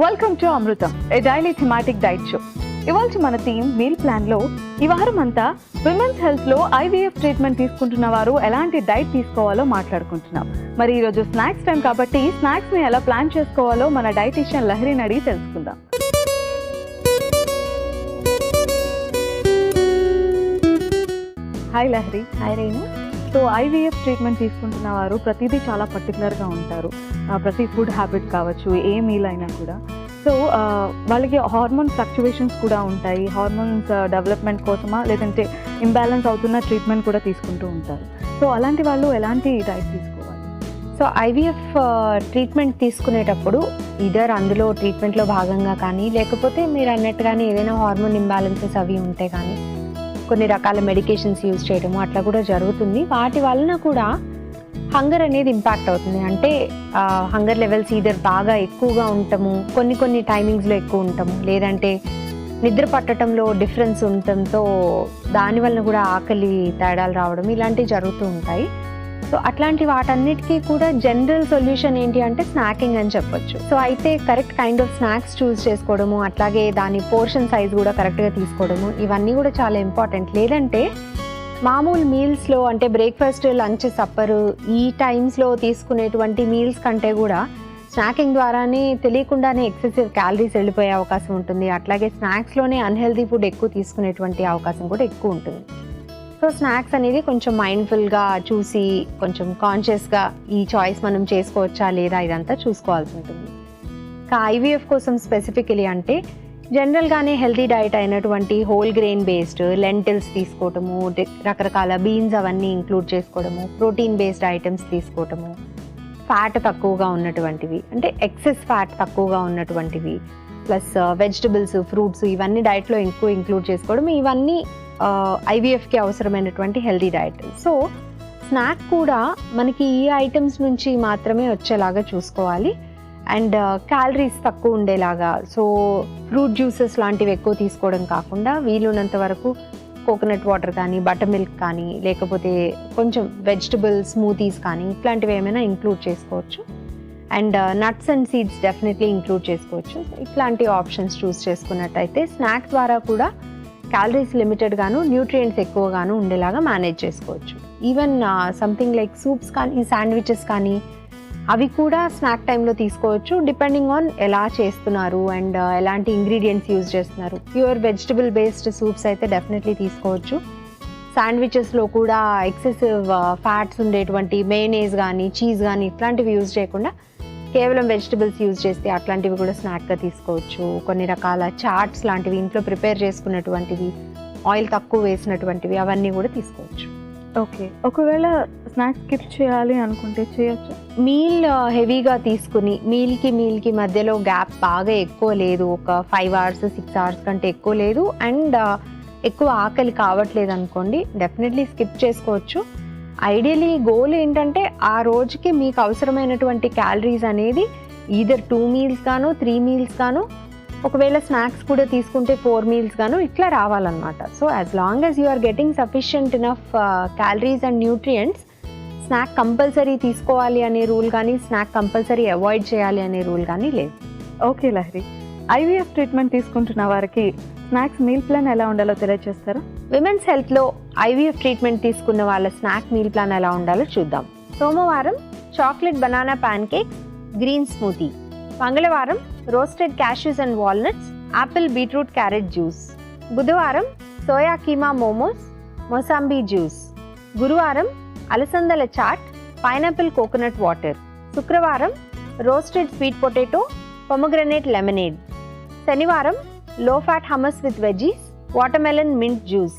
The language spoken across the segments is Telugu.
Welcome to Amrutham, A daily thematic diet show. ఇవాళ మన థీమ్ మీల్ ప్లాన్ లో ఈ వారం అంతా విమెన్స్ హెల్త్ లో ఐవీఎఫ్ ట్రీట్మెంట్ తీసుకుంటున్న వారు ఎలాంటి డైట్ తీసుకోవాలో మాట్లాడుకుంటున్నాం. మరి ఈ రోజు స్నాక్స్ టైం కాబట్టి స్నాక్స్ ని ఎలా ప్లాన్ చేసుకోవాలో మన డైటీషియన్ లహరిని అడిగి తెలుసుకుందాం. Hi Lahari. Hi Renu. So IVF treatment తీసుకుంటున్న వారు ప్రతిదీ చాలా పర్టికులర్గా ఉంటారు. ప్రతి ఫుడ్ హ్యాబిట్ కావచ్చు, ఏ మీల్ అయినా కూడా. సో వాళ్ళకి హార్మోన్ ఫ్లక్చువేషన్స్ కూడా ఉంటాయి. హార్మోన్స్ డెవలప్మెంట్ కోసమా లేదంటే ఇంబ్యాలెన్స్ అవుతున్న ట్రీట్మెంట్ కూడా తీసుకుంటూ ఉంటారు. సో అలాంటి వాళ్ళు ఎలాంటి డైట్ తీసుకోవాలి? సో ఐవీఎఫ్ ట్రీట్మెంట్ తీసుకునేటప్పుడు ఇదర్ అందులో ట్రీట్మెంట్లో భాగంగా కానీ లేకపోతే మీరు అన్నట్టుగానే ఏదైనా హార్మోన్ ఇంబ్యాలెన్సెస్ అవి ఉంటే కానీ కొన్ని రకాల మెడికేషన్స్ యూజ్ చేయడము అట్లా కూడా జరుగుతుంది. వాటి వలన కూడా హంగర్ అనేది ఇంపాక్ట్ అవుతుంది. అంటే హంగర్ లెవెల్స్ ఈదర్ బాగా ఎక్కువగా ఉంటాము, కొన్ని టైమింగ్స్లో ఎక్కువ ఉంటాము, లేదంటే నిద్ర పట్టడంలో డిఫరెన్స్ ఉండటంతో దానివల్ల కూడా ఆకలి తేడాలు రావడం ఇలాంటివి జరుగుతూ ఉంటాయి. సో అట్లాంటి వాటన్నిటికీ కూడా జనరల్ సొల్యూషన్ ఏంటి అంటే స్నాకింగ్ అని చెప్పొచ్చు. సో అయితే కరెక్ట్ కైండ్ ఆఫ్ స్నాక్స్ చూస్ చేసుకోవడము, అట్లాగే దాని పోర్షన్ సైజ్ కూడా కరెక్ట్గా తీసుకోవడము ఇవన్నీ కూడా చాలా ఇంపార్టెంట్. లేదంటే మామూలు మీల్స్లో అంటే బ్రేక్ఫాస్ట్, లంచ్, సప్పర్ ఈ టైమ్స్లో తీసుకునేటువంటి మీల్స్ కంటే కూడా స్నాకింగ్ ద్వారానే తెలియకుండానే ఎక్సెసివ్ క్యాలరీస్ వెళ్ళిపోయే అవకాశం ఉంటుంది. అట్లాగే స్నాక్స్లోనే అన్హెల్దీ ఫుడ్ ఎక్కువ తీసుకునేటువంటి అవకాశం కూడా ఎక్కువ ఉంటుంది. సో స్నాక్స్ అనేది కొంచెం మైండ్ఫుల్గా చూసి కొంచెం కాన్షియస్గా ఈ చాయిస్ మనం చేసుకోవచ్చా లేదా ఇదంతా చూసుకోవాల్సి ఉంటుంది. ఇంకా ఐవీఎఫ్ కోసం స్పెసిఫికలీ అంటే జనరల్గానే హెల్తీ డైట్ అయినటువంటి హోల్ గ్రెయిన్ బేస్డ్ లెంటిల్స్ తీసుకోవటము, రకరకాల బీన్స్ అవన్నీ ఇంక్లూడ్ చేసుకోవడము, ప్రోటీన్ బేస్డ్ ఐటమ్స్ తీసుకోవటము, ఫ్యాట్ తక్కువగా ఉన్నటువంటివి అంటే ఎక్సెస్ ఫ్యాట్ తక్కువగా ఉన్నటువంటివి, ప్లస్ వెజిటబుల్స్, ఫ్రూట్స్ ఇవన్నీ డైట్లో ఎక్కువ ఇంక్లూడ్ చేసుకోవడం ఇవన్నీ ఐవీఎఫ్కి అవసరమైనటువంటి హెల్తీ డైట్. సో స్నాక్ కూడా మనకి ఈ ఐటమ్స్ నుంచి మాత్రమే వచ్చేలాగా చూసుకోవాలి అండ్ క్యాలరీస్ తక్కువ ఉండేలాగా. సో ఫ్రూట్ జ్యూసెస్ లాంటివి ఎక్కువ తీసుకోవడం కాకుండా వీలున్నంత వరకు కోకోనట్ వాటర్ కానీ, బటర్ మిల్క్ కానీ, లేకపోతే కొంచెం వెజిటబుల్ స్మూతీస్ కానీ ఇట్లాంటివి ఏమైనా ఇంక్లూడ్ చేసుకోవచ్చు. And nuts and seeds definitely include చేసుకోవచ్చు. ఇట్లాంటి ఆప్షన్స్ చూస్ చేసుకున్నట్టయితే స్నాక్ ద్వారా కూడా క్యాలరీస్ లిమిటెడ్గాను, న్యూట్రియంట్స్ ఎక్కువగాను ఉండేలాగా మేనేజ్ చేసుకోవచ్చు. ఈవెన్ సంథింగ్ లైక్ సూప్స్ కానీ, శాండ్విచెస్ కానీ అవి కూడా స్నాక్ టైంలో తీసుకోవచ్చు, డిపెండింగ్ ఆన్ ఎలా చేస్తున్నారు అండ్ ఎలాంటి ఇంగ్రీడియంట్స్ యూజ్ చేస్తున్నారు. ప్యూర్ వెజిటబుల్ బేస్డ్ సూప్స్ అయితే డెఫినెట్లీ తీసుకోవచ్చు. శాండ్విచెస్లో కూడా ఎక్సెసివ్ ఫ్యాట్స్ ఉండేటువంటి మేనేజ్ కానీ, చీజ్ కానీ ఇట్లాంటివి యూజ్ చేయకుండా కేవలం వెజిటబుల్స్ యూజ్ చేస్తే అట్లాంటివి కూడా స్నాక్గా తీసుకోవచ్చు. కొన్ని రకాల చాట్స్ లాంటివి ఇంట్లో ప్రిపేర్ చేసుకున్నటువంటివి, ఆయిల్ తక్కువ వేసినటువంటివి అవన్నీ కూడా తీసుకోవచ్చు. ఓకే, ఒకవేళ స్నాక్స్ స్కిప్ చేయాలి అనుకుంటే చేయొచ్చు. మీల్ హెవీగా తీసుకుని మీల్కి మధ్యలో గ్యాప్ బాగా ఎక్కువ లేదు, ఒక 5 hours 6 hours కంటే ఎక్కువ లేదు అండ్ ఎక్కువ ఆకలి కావట్లేదు అనుకోండి, డెఫినెట్లీ స్కిప్ చేసుకోవచ్చు. ఐడియలీ గోల్ ఏంటంటే ఆ రోజుకి మీకు అవసరమైనటువంటి క్యాలరీస్ అనేది ఈదర్ 2 meals గాను, 3 meals గాను, ఒకవేళ స్నాక్స్ కూడా తీసుకుంటే 4 meals గాను ఇట్లా రావాలన్నమాట. So as long as you are getting sufficient enough calories and nutrients, snack compulsory తీసుకోవాలి అనే రూల్ కానీ, స్నాక్ కంపల్సరీ అవాయిడ్ చేయాలి అనే రూల్ కానీ లేదు. ఓకే లహరి, ఐవీఎఫ్ ట్రీట్మెంట్ తీసుకుంటున్న వారికి స్నాక్స్ మీల్ ప్లాన్ ఎలా ఉండాలో తెలియజేస్తారా? విమెన్స్ హెల్త్లో ఐవీఎఫ్ ట్రీట్మెంట్ తీసుకున్న వాళ్ళ స్నాక్ మీల్ ప్లాన్ ఎలా ఉండాలో చూద్దాం. సోమవారం chocolate banana pancakes, green smoothie. మంగళవారం roasted cashews and walnuts, apple beetroot carrot juice. బుధవారం సోయా కీమా మోమోస్, మొసాంబీ జ్యూస్. గురువారం అలసందల చాట్, పైనాపిల్ కోకోనట్ వాటర్. శుక్రవారం roasted sweet potato, pomegranate lemonade. శనివారం low fat hummus with veggies, watermelon mint juice.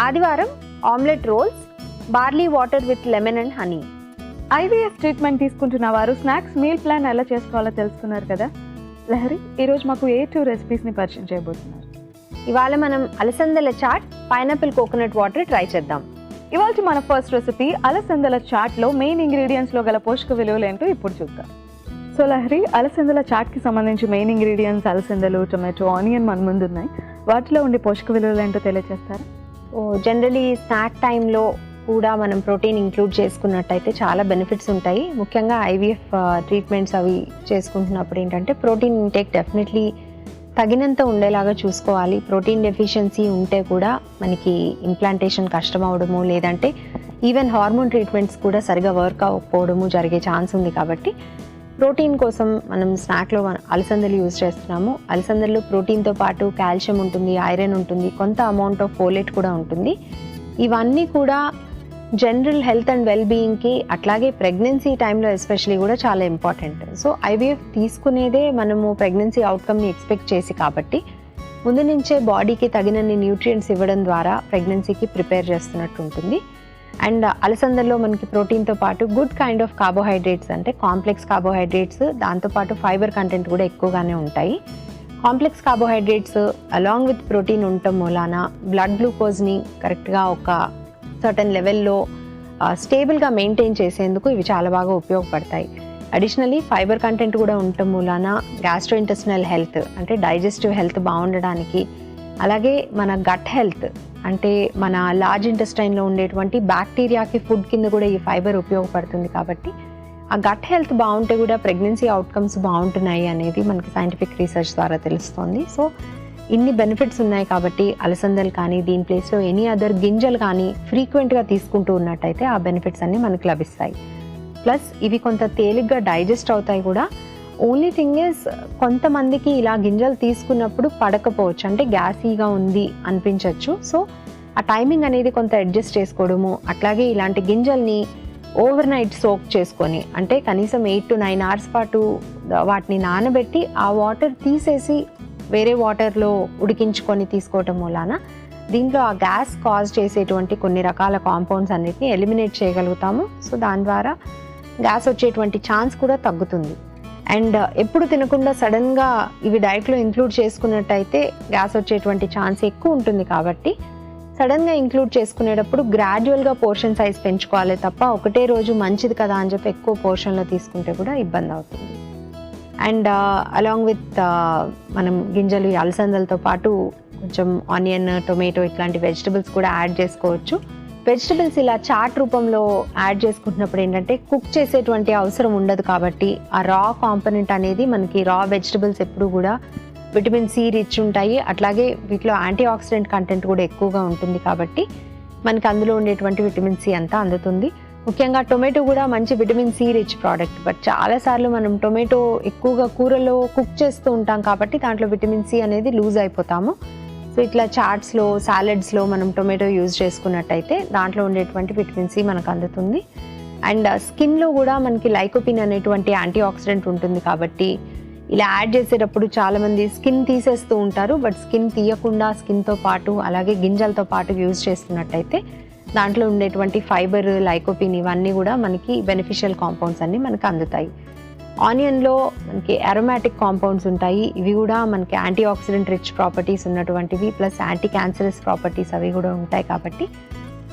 ఆదివారం omelette rolls, barley water with lemon and honey. IVF treatment తీసుకుంటున్న వారు స్నాక్స్ మీల్ ప్లాన్ ఎలా చేసుకోవాలో తెలుసుకున్నారు కదా. లహరి, ఈరోజు మాకు ఏ 2 రెసిపీస్ని పరిచయం చేయబోతున్నారు? ఇవాళ మనం అలసందల chaat, pineapple coconut water try చేద్దాం. ఇవాళ మన ఫస్ట్ రెసిపీ అలసందల చాట్లో మెయిన్ ఇంగ్రీడియంట్స్లో గల పోషక విలువలు ఏంటో ఇప్పుడు చూద్దాం. సో లహరి, అలసందల చాట్కి సంబంధించి మెయిన్ ఇంగ్రీడియంట్స్ అలసందలు, టొమాటో, ఆనియన్ మన ముందు ఉన్నాయి. వాటిలో ఉండే పోషక విలువలు ఏంటో తెలియజేస్తారా? జనరలీ స్నాక్ టైంలో కూడా మనం ప్రోటీన్ ఇంక్లూడ్ చేసుకున్నట్టయితే చాలా బెనిఫిట్స్ ఉంటాయి. ముఖ్యంగా ఐవీఎఫ్ ట్రీట్మెంట్స్ అవి చేసుకుంటున్నప్పుడు ఏంటంటే ప్రోటీన్ ఇంటేక్ డెఫినెట్లీ తగినంత ఉండేలాగా చూసుకోవాలి. ప్రోటీన్ డెఫిషియన్సీ ఉంటే కూడా మనకి ఇంప్లాంటేషన్ కష్టం అవడము, లేదంటే ఈవెన్ హార్మోన్ ట్రీట్మెంట్స్ కూడా సరిగా వర్క్ అవ్వకపోవడము జరిగే ఛాన్స్ ఉంది. కాబట్టి ప్రోటీన్ కోసం మనం స్నాక్లో అలసందలు యూజ్ చేస్తున్నాము. అలసందల్లో ప్రోటీన్తో పాటు కాల్షియం ఉంటుంది, ఐరన్ ఉంటుంది, కొంత అమౌంట్ ఆఫ్ ఫోలేట్ కూడా ఉంటుంది. ఇవన్నీ కూడా జనరల్ హెల్త్ అండ్ వెల్ బీయింగ్కి, అట్లాగే ప్రెగ్నెన్సీ టైంలో ఎస్పెషలీ కూడా చాలా ఇంపార్టెంట్. సో ఐవీఎఫ్ తీసుకునేదే మనము ప్రెగ్నెన్సీ అవుట్కమ్ని ఎక్స్పెక్ట్ చేసి, కాబట్టి ముందు నుంచే బాడీకి తగినన్ని న్యూట్రియంట్స్ ఇవ్వడం ద్వారా ప్రెగ్నెన్సీకి ప్రిపేర్ చేస్తున్నట్టు ఉంటుంది. అండ్ అలసందల్లో మనకి ప్రోటీన్తో పాటు గుడ్ కైండ్ ఆఫ్ కార్బోహైడ్రేట్స్, అంటే కాంప్లెక్స్ కార్బోహైడ్రేట్స్, దాంతోపాటు ఫైబర్ కంటెంట్ కూడా ఎక్కువగానే ఉంటాయి. Complex carbohydrates along with protein ఉండటం మూలాన బ్లడ్ గ్లూకోజ్ని కరెక్ట్గా ఒక సర్టన్ లెవెల్లో స్టేబుల్గా మెయింటైన్ చేసేందుకు ఇవి చాలా బాగా ఉపయోగపడతాయి. అడిషనలీ ఫైబర్ కంటెంట్ కూడా ఉండటం మూలాన గ్యాస్ట్రోఇంటెస్టినల్ హెల్త్, అంటే డైజెస్టివ్ హెల్త్ బాగుండడానికి, అలాగే మన గట్ హెల్త్, అంటే మన లార్జ్ ఇంటెస్టైన్లో ఉండేటువంటి బ్యాక్టీరియాకి ఫుడ్ కింద కూడా ఈ ఫైబర్ ఉపయోగపడుతుంది. కాబట్టి ఆ గట్ హెల్త్ బాగుంటే కూడా ప్రెగ్నెన్సీ అవుట్కమ్స్ బాగుంటున్నాయి అనేది మనకి సైంటిఫిక్ రీసెర్చ్ ద్వారా తెలుస్తోంది. సో ఇన్ని బెనిఫిట్స్ ఉన్నాయి కాబట్టి అలసందలు కానీ, దీని ప్లేస్లో ఎనీ అదర్ గింజలు కానీ ఫ్రీక్వెంట్గా తీసుకుంటూ ఉన్నట్టయితే ఆ బెనిఫిట్స్ అన్నీ మనకు లభిస్తాయి. ప్లస్ ఇవి కొంత తేలిగ్గా డైజెస్ట్ అవుతాయి కూడా. ఓన్లీ థింగ్ ఈజ్ కొంతమందికి ఇలా గింజలు తీసుకున్నప్పుడు పడకపోవచ్చు, అంటే గ్యాసీగా ఉంది అనిపించవచ్చు. సో ఆ టైమింగ్ అనేది కొంత అడ్జస్ట్ చేసుకోవడము, అట్లాగే ఇలాంటి గింజల్ని ఓవర్ నైట్ సోక్ చేసుకొని, అంటే కనీసం 8 to 9 hours పాటు వాటిని నానబెట్టి ఆ వాటర్ తీసేసి వేరే వాటర్లో ఉడికించుకొని తీసుకోవటం మూలాన దీంట్లో ఆ గ్యాస్ కాజ్ చేసేటువంటి కొన్ని రకాల కాంపౌండ్స్ అన్నిటిని ఎలిమినేట్ చేయగలుగుతాము. సో దాని ద్వారా గ్యాస్ వచ్చేటువంటి ఛాన్స్ కూడా తగ్గుతుంది. అండ్ ఎప్పుడు తినకుండా సడన్గా ఇవి డైట్లో ఇంక్లూడ్ చేసుకున్నట్టయితే గ్యాస్ వచ్చేటువంటి ఛాన్స్ ఎక్కువ ఉంటుంది. కాబట్టి సడన్గా ఇంక్లూడ్ చేసుకునేటప్పుడు గ్రాడ్యువల్గా పోర్షన్ సైజ్ పెంచుకోవాలి తప్ప ఒకటే రోజు మంచిది కదా అని చెప్పి ఎక్కువ పోర్షన్లో తీసుకుంటే కూడా ఇబ్బంది అవుతుంది. అండ్ అలాంగ్ విత్ మనం గింజలు అలసందలతో పాటు కొంచెం ఆనియన్, టొమాటో ఇట్లాంటి వెజిటబుల్స్ కూడా యాడ్ చేసుకోవచ్చు. వెజిటబుల్స్ ఇలా చాట్ రూపంలో యాడ్ చేసుకుంటున్నప్పుడు ఏంటంటే కుక్ చేసేటువంటి అవసరం ఉండదు. కాబట్టి ఆ రా కాంపోనెంట్ అనేది మనకి రా వెజిటబుల్స్ ఎప్పుడు కూడా విటమిన్ సి రిచ్ ఉంటాయి. అట్లాగే వీటిలో యాంటీ ఆక్సిడెంట్ కంటెంట్ కూడా ఎక్కువగా ఉంటుంది. కాబట్టి మనకి అందులో ఉండేటువంటి విటమిన్ సి అంతా అందుతుంది. ముఖ్యంగా టొమాటో కూడా మంచి vitamin C rich product. But చాలాసార్లు మనం టొమాటో ఎక్కువగా కూరలో కుక్ చేస్తూ ఉంటాం కాబట్టి దాంట్లో విటమిన్ సి అనేది లూజ్ అయిపోతాము. సో ఇట్లా చాట్స్లో, సాలెడ్స్లో మనం టొమాటో యూజ్ చేసుకున్నట్టయితే దాంట్లో ఉండేటువంటి విటమిన్ సి మనకు అందుతుంది. అండ్ స్కిన్లో కూడా మనకి లైకోపిన్ అనేటువంటి యాంటీ ఆక్సిడెంట్ ఉంటుంది. కాబట్టి ఇలా యాడ్ చేసేటప్పుడు చాలామంది స్కిన్ తీసేస్తూ ఉంటారు. బట్ స్కిన్ తీయకుండా స్కిన్తో పాటు అలాగే గింజలతో పాటు యూజ్ చేస్తున్నట్టయితే దాంట్లో ఉండేటువంటి ఫైబర్, లైకోపిన్ ఇవన్నీ కూడా మనకి బెనిఫిషియల్ కాంపౌండ్స్ అన్నీ మనకు అందుతాయి. ఆనియన్లో మనకి అరోమాటిక్ కాంపౌండ్స్ ఉంటాయి. ఇవి కూడా మనకి యాంటీ ఆక్సిడెంట్ రిచ్ ప్రాపర్టీస్ ఉన్నటువంటివి, ప్లస్ యాంటీ క్యాన్సరస్ ప్రాపర్టీస్ అవి కూడా ఉంటాయి. కాబట్టి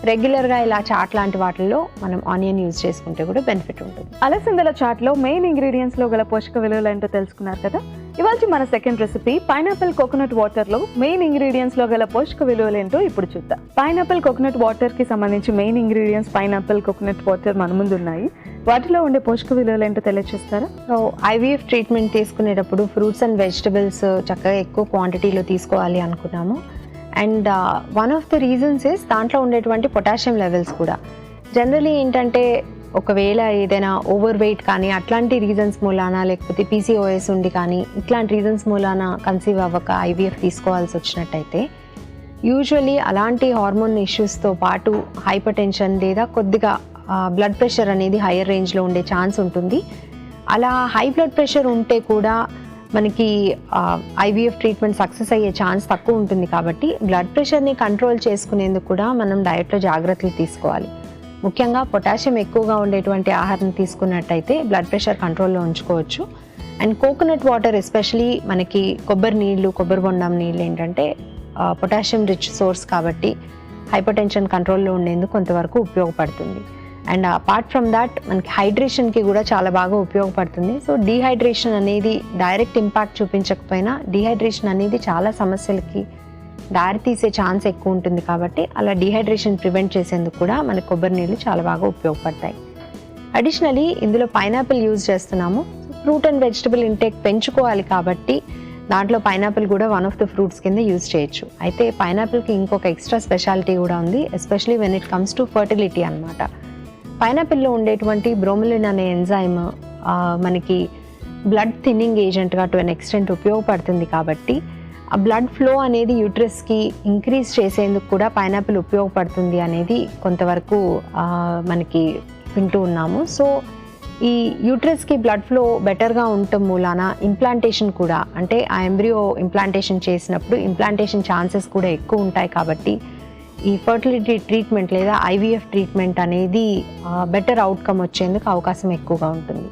రెగ్యులర్గా ఇలా చాట్ లాంటి వాటిల్లో మనం ఆనియన్ యూజ్ చేసుకుంటే కూడా బెనిఫిట్ ఉంటుంది. అలసందల చాట్లో మెయిన్ ఇంగ్రీడియంట్స్లో గల పోషక విలువలు ఏంటో తెలుసుకున్నారు కదా. ఇవాళ మన సెకండ్ రెసిపీ పైనాపిల్ కోకోనట్ వాటర్లో మెయిన్ ఇంగ్రీడియంట్స్లో గల పోషక విలువలు ఏంటో ఇప్పుడు చూద్దాం. పైనాపిల్ కోకోనట్ వాటర్కి సంబంధించి main ingredients pineapple coconut water మన ముందు ఉన్నాయి. వాటిలో ఉండే పోషక విలువలు ఏంటో తెలియజేస్తారా? సో ఐవీఎఫ్ ట్రీట్మెంట్ తీసుకునేటప్పుడు ఫ్రూట్స్ అండ్ వెజిటబుల్స్ చక్కగా ఎక్కువ క్వాంటిటీలో తీసుకోవాలి అనుకున్నాము. And one of the reasons is దాంట్లో ఉండేటువంటి పొటాషియం లెవెల్స్ కూడా. జనరలీ ఏంటంటే ఒకవేళ ఏదైనా ఓవర్ వెయిట్ కానీ అట్లాంటి రీజన్స్ మూలాన, లేకపోతే పీసీఓఎస్ ఉండి కానీ ఇట్లాంటి రీజన్స్ మూలాన కన్సీవ్ అవ్వక ఐవీఎఫ్ తీసుకోవాల్సి వచ్చినట్టయితే యూజువలీ అలాంటి హార్మోన్ ఇష్యూస్తో పాటు హైపర్ టెన్షన్ లేదా కొద్దిగా బ్లడ్ ప్రెషర్ అనేది హయ్యర్ రేంజ్లో ఉండే ఛాన్స్ ఉంటుంది. అలా హై బ్లడ్ ప్రెషర్ ఉంటే కూడా మనకి ఐవీఎఫ్ ట్రీట్మెంట్ సక్సెస్ అయ్యే ఛాన్స్ తక్కువ ఉంటుంది. కాబట్టి బ్లడ్ ప్రెషర్ని కంట్రోల్ చేసుకునేందుకు కూడా మనం డయట్లో జాగ్రత్తలు తీసుకోవాలి. ముఖ్యంగా పొటాషియం ఎక్కువగా ఉండేటువంటి ఆహారం తీసుకున్నట్టయితే బ్లడ్ ప్రెషర్ కంట్రోల్లో ఉంచుకోవచ్చు. అండ్ కోకోనట్ వాటర్ ఎస్పెషలీ మనకి కొబ్బరి నీళ్ళు, కొబ్బరి బొండం నీళ్ళు ఏంటంటే పొటాషియం రిచ్ సోర్స్ కాబట్టి హైపర్ టెన్షన్ కంట్రోల్లో ఉండేందుకు కొంతవరకు ఉపయోగపడుతుంది. అండ్ అపార్ట్ ఫ్రమ్ దాట్ మనకి హైడ్రేషన్కి కూడా చాలా బాగా ఉపయోగపడుతుంది. సో డీహైడ్రేషన్ అనేది డైరెక్ట్ ఇంపాక్ట్ చూపించకపోయినా డీహైడ్రేషన్ అనేది చాలా సమస్యలకి దారి తీసే ఛాన్స్ ఎక్కువ ఉంటుంది కాబట్టి అలా డిహైడ్రేషన్ ప్రివెంట్ చేసేందుకు కూడా మనకి కొబ్బరి నీళ్ళు చాలా బాగా ఉపయోగపడతాయి. అడిషనలీ ఇందులో పైనాపిల్ యూజ్ చేస్తున్నాము. ఫ్రూట్ అండ్ వెజిటబుల్ ఇంటేక్ పెంచుకోవాలి కాబట్టి దాంట్లో పైనాపిల్ కూడా వన్ ఆఫ్ ద ఫ్రూట్స్ కింద యూజ్ చేయొచ్చు. అయితే పైనాపిల్కి ఇంకొక ఎక్స్ట్రా స్పెషాలిటీ కూడా ఉంది, especially when it comes to fertility అనమాట. పైనాపిల్లో ఉండేటువంటి బ్రోమిలిన్ అనే ఎంజైమ్ మనకి బ్లడ్ థిన్నింగ్ ఏజెంట్గా టు అన్ ఎక్స్టెంట్ ఉపయోగపడుతుంది కాబట్టి ఆ బ్లడ్ ఫ్లో అనేది యూట్రస్కి ఇంక్రీజ్ చేసేందుకు కూడా పైనాపిల్ ఉపయోగపడుతుంది అనేది కొంతవరకు మనకి వింటూ ఉన్నాము. సో ఈ యూట్రస్కి బ్లడ్ ఫ్లో బెటర్గా ఉండటం మూలాన ఇంప్లాంటేషన్ కూడా, అంటే ఆ ఎంబ్రియో ఇంప్లాంటేషన్ చేసినప్పుడు ఇంప్లాంటేషన్ ఛాన్సెస్ కూడా ఎక్కువ ఉంటాయి కాబట్టి ఈ ఫర్టిలిటీ ట్రీట్మెంట్ లేదా ఐవీఎఫ్ ట్రీట్మెంట్ అనేది బెటర్ అవుట్కమ్ వచ్చేందుకు అవకాశం ఎక్కువగా ఉంటుంది.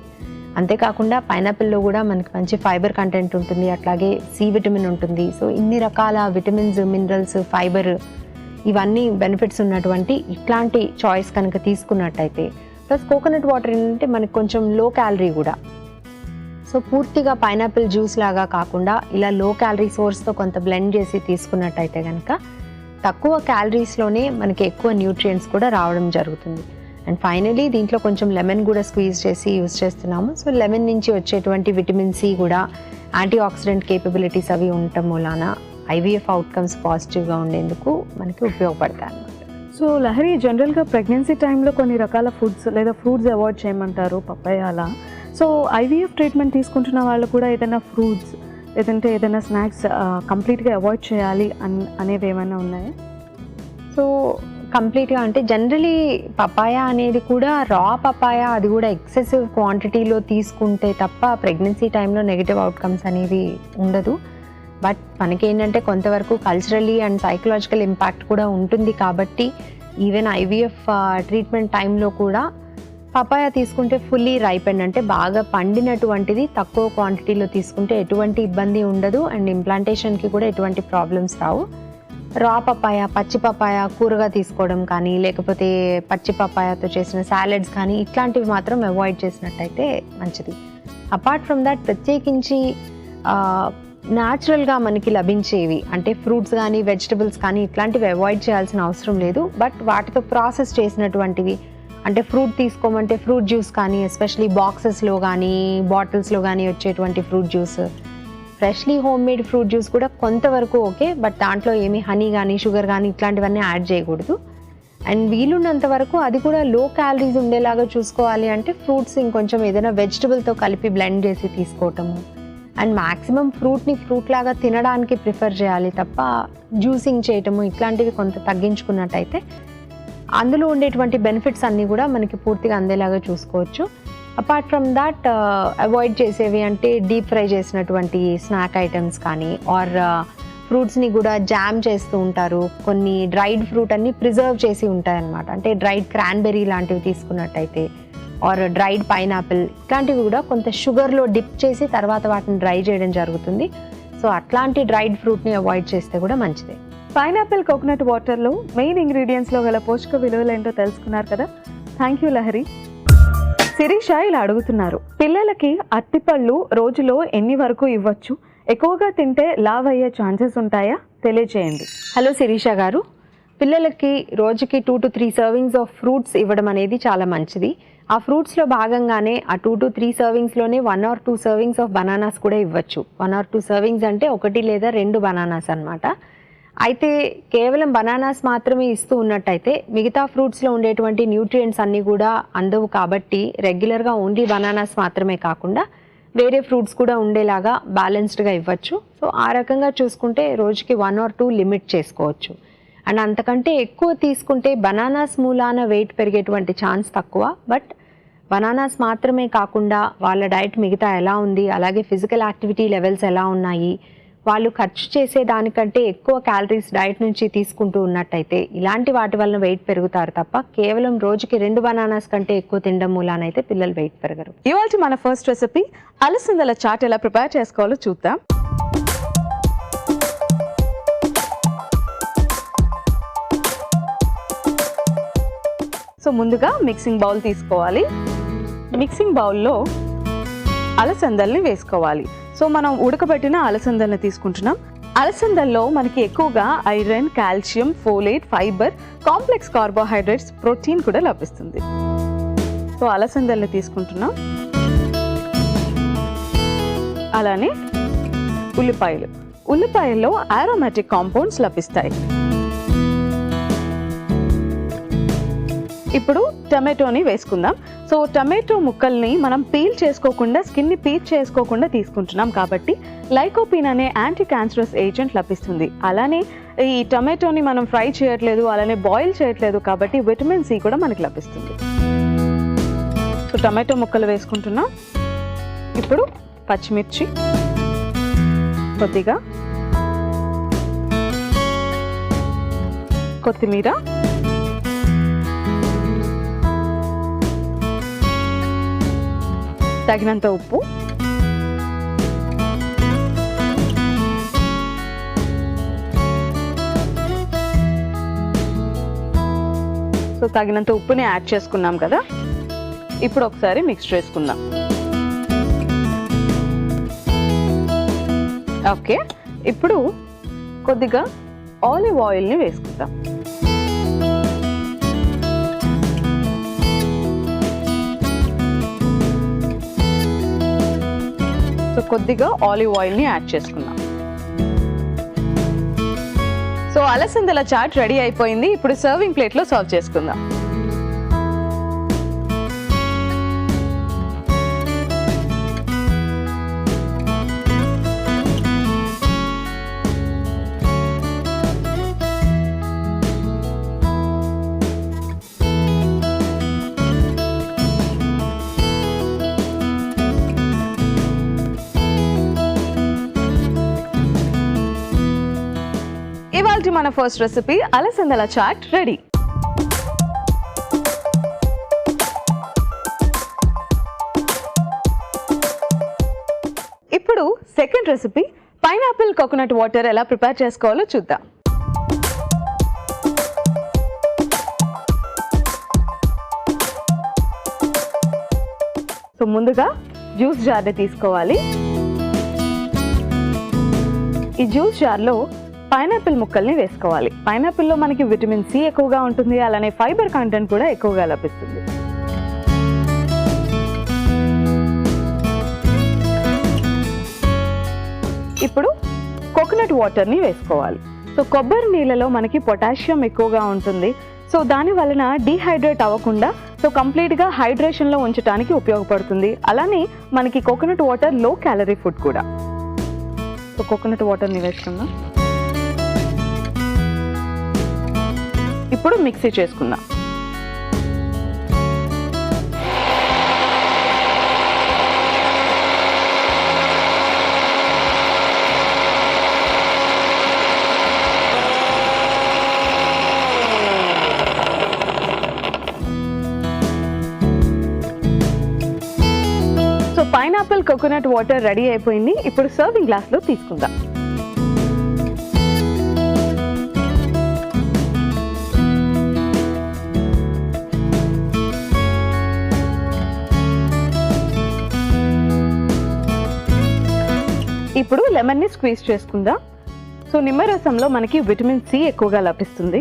అంతేకాకుండా పైనాపిల్లో కూడా మనకి మంచి ఫైబర్ కంటెంట్ ఉంటుంది, అట్లాగే సి విటమిన్ ఉంటుంది. సో ఇన్ని రకాల విటమిన్స్, మినరల్స్, ఫైబర్ ఇవన్నీ బెనిఫిట్స్ ఉన్నటువంటి ఇట్లాంటి చాయిస్ కనుక తీసుకున్నట్టయితే, ప్లస్ కోకోనట్ వాటర్ ఏంటంటే మనకి కొంచెం లో క్యాలరీ కూడా. సో పూర్తిగా పైనాపిల్ జ్యూస్ లాగా కాకుండా ఇలా లో క్యాలరీ సోర్స్తో కొంత బ్లెండ్ చేసి తీసుకున్నట్టయితే కనుక తక్కువ క్యాలరీస్లోనే మనకి ఎక్కువ న్యూట్రియంట్స్ కూడా రావడం జరుగుతుంది. అండ్ ఫైనలీ దీంట్లో కొంచెం లెమన్ కూడా స్క్వీజ్ చేసి యూజ్ చేస్తున్నాము. సో లెమన్ నుంచి వచ్చేటువంటి విటమిన్ సి కూడా యాంటీ ఆక్సిడెంట్ కేపబిలిటీస్ అవి ఉండటం మూలాన ఐవీఎఫ్ అవుట్కమ్స్ పాజిటివ్గా ఉండేందుకు మనకి ఉపయోగపడతాయి అన్నమాట. సో లహరి, జనరల్గా ప్రెగ్నెన్సీ టైంలో కొన్ని రకాల ఫుడ్స్ లేదా ఫ్రూట్స్ అవాయిడ్ చేయమంటారు, పప్పాయ అలా. సో ఐవీఎఫ్ ట్రీట్మెంట్ తీసుకుంటున్న వాళ్ళు కూడా ఏదైనా ఫ్రూట్స్ లేదంటే ఏదైనా స్నాక్స్ కంప్లీట్గా అవాయిడ్ చేయాలి అనేవి ఏమైనా ఉన్నాయా? సో కంప్లీట్గా అంటే జనరలీ పపాయ అనేది కూడా రా పపాయ అది కూడా ఎక్సెసివ్ క్వాంటిటీలో తీసుకుంటే తప్ప ప్రెగ్నెన్సీ టైంలో నెగిటివ్ అవుట్కమ్స్ అనేవి ఉండదు. బట్ మనకేంటంటే కొంతవరకు కల్చరలీ అండ్ సైకలాజికల్ ఇంపాక్ట్ కూడా ఉంటుంది కాబట్టి ఈవెన్ ఐవీఎఫ్ ట్రీట్మెంట్ టైంలో కూడా పపాయ తీసుకుంటే ఫుల్లీ రైపెండ్ అంటే బాగా పండినటువంటిది తక్కువ క్వాంటిటీలో తీసుకుంటే ఎటువంటి ఇబ్బంది ఉండదు అండ్ ఇంప్లాంటేషన్కి కూడా ఎటువంటి ప్రాబ్లమ్స్ రావు. రా పపాయ, పచ్చి పపాయ కూరగా తీసుకోవడం కానీ లేకపోతే పచ్చి పపాయతో చేసిన సాలెడ్స్ కానీ ఇట్లాంటివి మాత్రం అవాయిడ్ చేసినట్టయితే మంచిది. అపార్ట్ ఫ్రమ్ దాట్ ప్రత్యేకించి న్యాచురల్గా మనకి లభించేవి అంటే ఫ్రూట్స్ కానీ వెజిటబుల్స్ కానీ ఇట్లాంటివి అవాయిడ్ చేయాల్సిన అవసరం లేదు. బట్ వాటితో ప్రాసెస్ చేసినటువంటివి అంటే ఫ్రూట్ తీసుకోమంటే ఫ్రూట్ జ్యూస్ కానీ ఎస్పెషలీ బాక్సెస్లో కానీ బాటిల్స్లో కానీ వచ్చేటువంటి fruit juice, freshly home made fruit juice కూడా కొంతవరకు ఓకే, బట్ దాంట్లో ఏమీ హనీ కానీ షుగర్ కానీ ఇట్లాంటివన్నీ యాడ్ చేయకూడదు. అండ్ వీలున్నంత వరకు అది కూడా లో క్యాలరీస్ ఉండేలాగా చూసుకోవాలి అంటే ఫ్రూట్స్ ఇంకొంచెం ఏదైనా వెజిటబుల్తో కలిపి బ్లెండ్ చేసి తీసుకోవటము అండ్ మ్యాక్సిమం ఫ్రూట్ని ఫ్రూట్ లాగా తినడానికి ప్రిఫర్ చేయాలి తప్ప జ్యూసింగ్ చేయటము ఇట్లాంటివి కొంత తగ్గించుకున్నట్టయితే అందులో ఉండేటువంటి బెనిఫిట్స్ అన్నీ కూడా మనకి పూర్తిగా అందేలాగా చూసుకోవచ్చు. అపార్ట్ ఫ్రమ్ దాట్ అవాయిడ్ చేసేవి అంటే డీప్ ఫ్రై చేసినటువంటి స్నాక్ ఐటమ్స్ కానీ ఆర్ ఫ్రూట్స్ని కూడా జామ్ చేస్తూ ఉంటారు. కొన్ని డ్రైడ్ ఫ్రూట్ అన్ని ప్రిజర్వ్ చేసి ఉంటాయి అన్నమాట. అంటే డ్రైడ్ క్రాన్బెర్రీ లాంటివి తీసుకున్నట్టయితే ఆర్ డ్రైడ్ పైనాపిల్ ఇట్లాంటివి కూడా కొంత షుగర్లో డిప్ చేసి తర్వాత వాటిని డ్రై చేయడం జరుగుతుంది. సో అట్లాంటి డ్రైడ్ ఫ్రూట్ని అవాయిడ్ చేస్తే కూడా మంచిదే. పైనాపిల్ కోకోనట్ వాటర్లో మెయిన్ ఇంగ్రీడియంట్స్లో గల పోషక విలువలు ఏంటో తెలుసుకున్నారు కదా. Thank you Lahari. శిరీష ఇలా అడుగుతున్నారు, పిల్లలకి అరటిపళ్ళు రోజులో ఎన్ని వరకు ఇవ్వచ్చు? ఎక్కువగా తింటే లావ్ అయ్యే ఛాన్సెస్ ఉంటాయా? తెలియజేయండి. హలో శిరీష గారు, పిల్లలకి రోజుకి 2 to 3 సర్వింగ్స్ ఆఫ్ ఫ్రూట్స్ ఇవ్వడం అనేది చాలా మంచిది. ఆ ఫ్రూట్స్లో భాగంగానే ఆ 2 to 3 సర్వింగ్స్లోనే 1 or 2 servings of bananas కూడా ఇవ్వచ్చు. 1 or 2 సర్వింగ్స్ అంటే 1 లేదా 2 బనానాస్ అన్నమాట. అయితే కేవలం బనానాస్ మాత్రమే ఇస్తూ ఉన్నట్టయితే మిగతా ఫ్రూట్స్లో ఉండేటువంటి న్యూట్రియంట్స్ అన్నీ కూడా అందవు కాబట్టి రెగ్యులర్గా ఓన్లీ బనానాస్ మాత్రమే కాకుండా వేరే ఫ్రూట్స్ కూడా ఉండేలాగా బ్యాలెన్స్డ్గా ఇవ్వచ్చు. సో ఆ రకంగా చూసుకుంటే రోజుకి 1 or 2 లిమిట్ చేసుకోవచ్చు. అండ్ అంతకంటే ఎక్కువ తీసుకుంటే బనానాస్ మూలాన వెయిట్ పెరిగేటువంటి ఛాన్స్ తక్కువ. బట్ బనానాస్ మాత్రమే కాకుండా వాళ్ళ డైట్ మిగతా ఎలా ఉంది, అలాగే ఫిజికల్ యాక్టివిటీ లెవెల్స్ ఎలా ఉన్నాయి, వాళ్ళు ఖర్చు చేసే దానికంటే ఎక్కువ క్యాలరీస్ డైట్ నుంచి తీసుకుంటూ ఉన్నట్టయితే ఇలాంటి వాటి వల్ల వెయిట్ పెరుగుతారు తప్ప కేవలం రోజుకి 2 బనానాస్ కంటే ఎక్కువ తినడం మూలానైతే పిల్లలు వెయిట్ పెరగరు. ఇవాళ మన ఫస్ట్ రెసిపీ అలసందల చాట్ ఎలా ప్రిపేర్ చేసుకోవాలో చూద్దాం. సో ముందుగా మిక్సింగ్ బౌల్ తీసుకోవాలి. మిక్సింగ్ బౌల్లో అలసందల్ని వేసుకోవాలి. సో మనం ఉడకబెట్టిన అలసందల్ని తీసుకుంటున్నాం. అలసందల్లో మనకి ఎక్కువగా iron, calcium, folate, fibre, complex carbohydrates, protein కూడా లభిస్తుంది. సో అలసందల్ని తీసుకుంటున్నాం. అలానే ఉల్లిపాయల్లో ఆరోమాటిక్ కాంపౌండ్స్ లభిస్తాయి. ఇప్పుడు టమాటోని వేసుకుందాం. సో టమాటో ముక్కల్ని మనం పీల్ చేసుకోకుండా, స్కిన్ని పీల్ చేసుకోకుండా తీసుకుంటున్నాం కాబట్టి లైకోపీన్ అనే యాంటీ క్యాన్సరస్ ఏజెంట్ లభిస్తుంది. అలానే ఈ టమాటోని మనం ఫ్రై చేయట్లేదు, అలానే బాయిల్ చేయట్లేదు కాబట్టి విటమిన్ సి కూడా మనకి లభిస్తుంది. సో టమాటో ముక్కలు వేసుకుంటున్నాం. ఇప్పుడు పచ్చిమిర్చి కొద్దిగా, కొత్తిమీర, తగినంత ఉప్పు, సో తగినంత ఉప్పుని యాడ్ చేసుకున్నాం కదా. ఇప్పుడు ఒకసారి మిక్స్ చేసుకుందాం. ఓకే, ఇప్పుడు కొద్దిగా ఆలివ్ ఆయిల్ని వేసుకుందాం. సో కొద్దిగా ఆలివ్ ఆయిల్ని యాడ్ చేసుకున్నాం. సో అలసందల చాట్ రెడీ అయిపోయింది. ఇప్పుడు సర్వింగ్ ప్లేట్లో సర్వ్ చేసుకుందాం. ఇవాల్టి మన ఫస్ట్ రెసిపీ అలసందల చాట్ రెడీ. ఇప్పుడు second recipe pineapple coconut water ఎలా ప్రిపేర్ చేసుకోవాలో చూద్దాం. సో ముందుగా జ్యూస్ జార్ని తీసుకోవాలి. ఈ జ్యూస్ జార్లో పైనాపిల్ ముక్కల్ని వేసుకోవాలి. పైనాపిల్లో మనకి విటమిన్ సి ఎక్కువగా ఉంటుంది, అలానే ఫైబర్ కంటెంట్ కూడా ఎక్కువగా లభిస్తుంది. ఇప్పుడు కోకోనట్ వాటర్ని వేసుకోవాలి. సో కొబ్బరి నీళ్ళలో మనకి పొటాషియం ఎక్కువగా ఉంటుంది. సో దాని వలన డీహైడ్రేట్ అవ్వకుండా సో కంప్లీట్గా హైడ్రేషన్లో ఉంచడానికి ఉపయోగపడుతుంది. అలానే మనకి coconut water low calorie food కూడా. సో కోకోనట్ వాటర్ని వేసుకుందాం. ఇప్పుడు మిక్సీ చేసుకుందాం. So pineapple coconut water ready అయిపోయింది. ఇప్పుడు సర్వింగ్ గ్లాస్లో తీసుకుందాం. ఇప్పుడు లెమన్ని స్క్వీజ్ చేసుకుందాం. సో నిమ్మరసంలో మనకి విటమిన్ సి ఎక్కువగా లభిస్తుంది.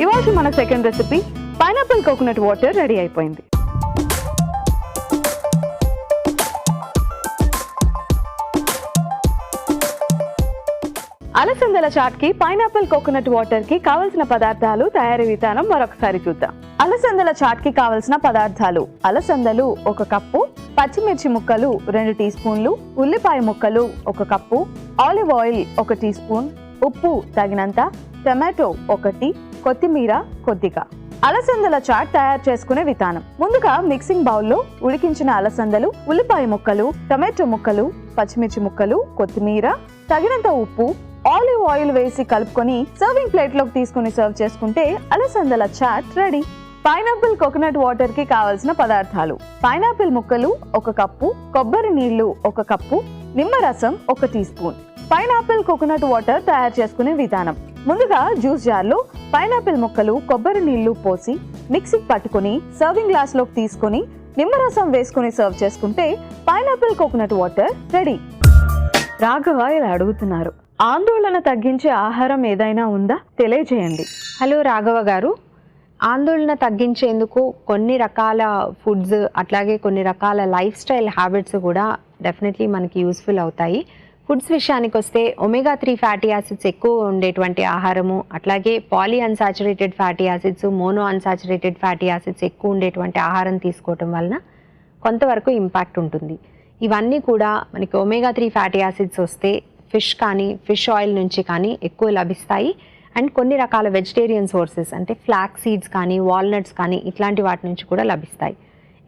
ఇవాళ మన second recipe pineapple coconut water ready అయిపోయింది. అలసందల చాట్ కి పైనాపిల్ కోకోనట్ వాటర్ కి కావలసిన పదార్థాలు, తయారీ విధానం మరొకసారి చూద్దాం. అలసందల చాట్ కి కావలసిన పదార్థాలు: అలసందలు 1 కప్పు, పచ్చిమిర్చి ముక్కలు 2 టీ స్పూన్లు, ఉల్లిపాయ ముక్కలు 1 cup, olive oil 1 teaspoon, ఉప్పు తగినంత, టమాటో 1, కొత్తిమీర కొద్దిగా. అలసందల చాట్ తయారు చేసుకునే విధానం: ముందుగా మిక్సింగ్ బౌల్లో ఉడికించిన అలసందలు, ఉల్లిపాయ ముక్కలు, టమాటో ముక్కలు, పచ్చిమిర్చి ముక్కలు, కొత్తిమీర, తగినంత ఉప్పు, ఆలివ్ ఆయిల్ వేసి కలుపుకొని సర్వింగ్ ప్లేట్ లోకి తీసుకుని సర్వ్ చేసుకుంటే అలసందల chaat ready. Pineapple coconut water కి కావలసిన పదార్థాలు: పైనాపిల్ ముక్కలు 1 కప్పు, కొబ్బరి నీళ్లు 1 కప్పు, నిమ్మరసం 1 teaspoon, pineapple coconut water తయారు చేసుకునే విధానం. ముందుగా జ్యూస్ జార్లో పైనాపిల్ ముక్కలు, కొబ్బరి నీళ్లు పోసి మిక్సీకి పట్టుకుని సర్వింగ్ గ్లాస్ లోకి తీసుకుని నిమ్మరసం వేసుకుని సర్వ్ చేసుకుంటే pineapple coconut water ready. Raghava ఇలా అడుగుతున్నారు, ఆందోళన తగ్గించే ఆహారం ఏదైనా ఉందా, తెలియజేయండి. హలో రాఘవ గారు, ఆందోళన తగ్గించేందుకు కొన్ని రకాల ఫుడ్స్ అట్లాగే కొన్ని రకాల లైఫ్ స్టైల్ హ్యాబిట్స్ కూడా డెఫినెట్లీ మనకి యూస్ఫుల్ అవుతాయి. ఫుడ్స్ విషయానికి వస్తే ఒమేగా 3 ఫ్యాటీ యాసిడ్స్ ఎక్కువ ఉండేటువంటి ఆహారము, అట్లాగే poly unsaturated fatty acids, mono unsaturated fatty acids ఎక్కువ ఉండేటువంటి ఆహారం తీసుకోవటం వలన కొంతవరకు ఇంపాక్ట్ ఉంటుంది. ఇవన్నీ కూడా మనకి ఒమేగా 3 ఫ్యాటీ యాసిడ్స్ వస్తే ఫిష్ కానీ ఫిష్ ఆయిల్ నుంచి కానీ ఎక్కువ లభిస్తాయి. అండ్ కొన్ని రకాల వెజిటేరియన్ సోర్సెస్ అంటే ఫ్లాక్స్ సీడ్స్ కానీ వాల్నట్స్ కానీ ఇట్లాంటి వాటి నుంచి కూడా లభిస్తాయి.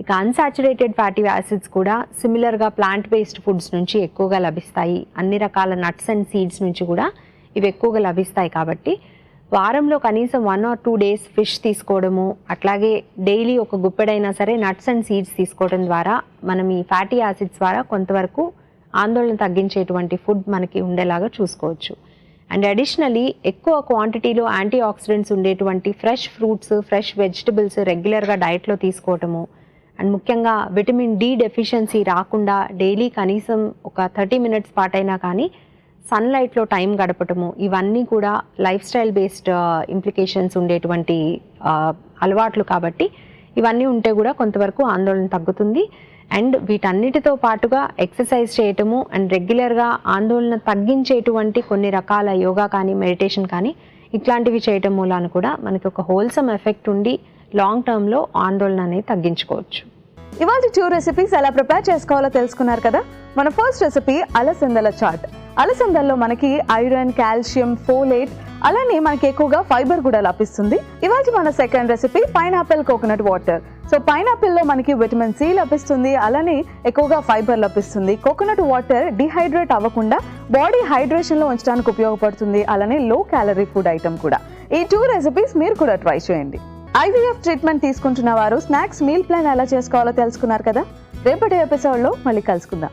ఇక అన్సాచురేటెడ్ ఫ్యాటీ యాసిడ్స్ కూడా సిమిలర్గా ప్లాంట్ బేస్డ్ ఫుడ్స్ నుంచి ఎక్కువగా లభిస్తాయి. అన్ని రకాల నట్స్ అండ్ సీడ్స్ నుంచి కూడా ఇవి ఎక్కువగా లభిస్తాయి. కాబట్టి వారంలో కనీసం 1 or 2 days ఫిష్ తీసుకోవడము, అట్లాగే డైలీ ఒక గుప్పెడైనా సరే నట్స్ అండ్ సీడ్స్ తీసుకోవడం ద్వారా మనం ఈ ఫ్యాటీ యాసిడ్స్ ద్వారా కొంతవరకు ఆందోళన తగ్గించేటువంటి ఫుడ్ మనకి ఉండేలాగా చూసుకోవచ్చు. అండ్ అడిషనలీ ఎక్కువ క్వాంటిటీలో యాంటీ ఆక్సిడెంట్స్ ఉండేటువంటి ఫ్రెష్ ఫ్రూట్స్, ఫ్రెష్ వెజిటబుల్స్ రెగ్యులర్గా డైట్లో తీసుకోవటము, అండ్ ముఖ్యంగా విటమిన్ డి డెఫిషియన్సీ రాకుండా డైలీ కనీసం ఒక 30 minutes పాటైనా కానీ సన్లైట్లో టైం గడపటము, ఇవన్నీ కూడా లైఫ్ స్టైల్ బేస్డ్ ఇంప్లికేషన్స్ ఉండేటువంటి అలవాట్లు. కాబట్టి ఇవన్నీ ఉంటే కూడా కొంతవరకు ఆందోళన తగ్గుతుంది. అండ్ వీటన్నిటితో పాటుగా ఎక్సర్సైజ్ చేయటము అండ్ రెగ్యులర్గా ఆందోళన తగ్గించేటువంటి కొన్ని రకాల యోగా కానీ మెడిటేషన్ కానీ ఇట్లాంటివి చేయటం మూలాన కూడా మనకి ఒక హోల్సమ్ ఎఫెక్ట్ ఉండి లాంగ్ టర్మ్లో ఆందోళన అనేది తగ్గించుకోవచ్చు. ఇవాళ 2 రెసిపీస్ ఎలా ప్రిపేర్ చేసుకోవాలో తెలుసుకున్నారు కదా. మన ఫస్ట్ రెసిపీ అలసందల చాట్. అలసందల్లో మనకి ఐరన్, కాల్షియం, ఫోలేట్ అలానే మనకి ఎక్కువగా ఫైబర్ కూడా లభిస్తుంది. ఇవాళ మన second recipe pineapple coconut water. So పైనాపిల్లో మనకి విటమిన్ సి లభిస్తుంది, అలానే ఎక్కువగా ఫైబర్ లభిస్తుంది. కోకోనట్ వాటర్ డిహైడ్రేట్ అవ్వకుండా బాడీ హైడ్రేషన్లో ఉంచడానికి ఉపయోగపడుతుంది, అలానే లో క్యాలరీ ఫుడ్ ఐటమ్ కూడా. ఈ 2 రెసిపీస్ మీరు కూడా ట్రై చేయండి. ఐవీఎఫ్ ట్రీట్మెంట్ తీసుకుంటున్న వారు స్నాక్స్ మీల్ ప్లాన్ ఎలా చేసుకోవాలో తెలుసుకున్నారు కదా. రేపటి ఎపిసోడ్లో మళ్ళీ కలుసుకుందాం.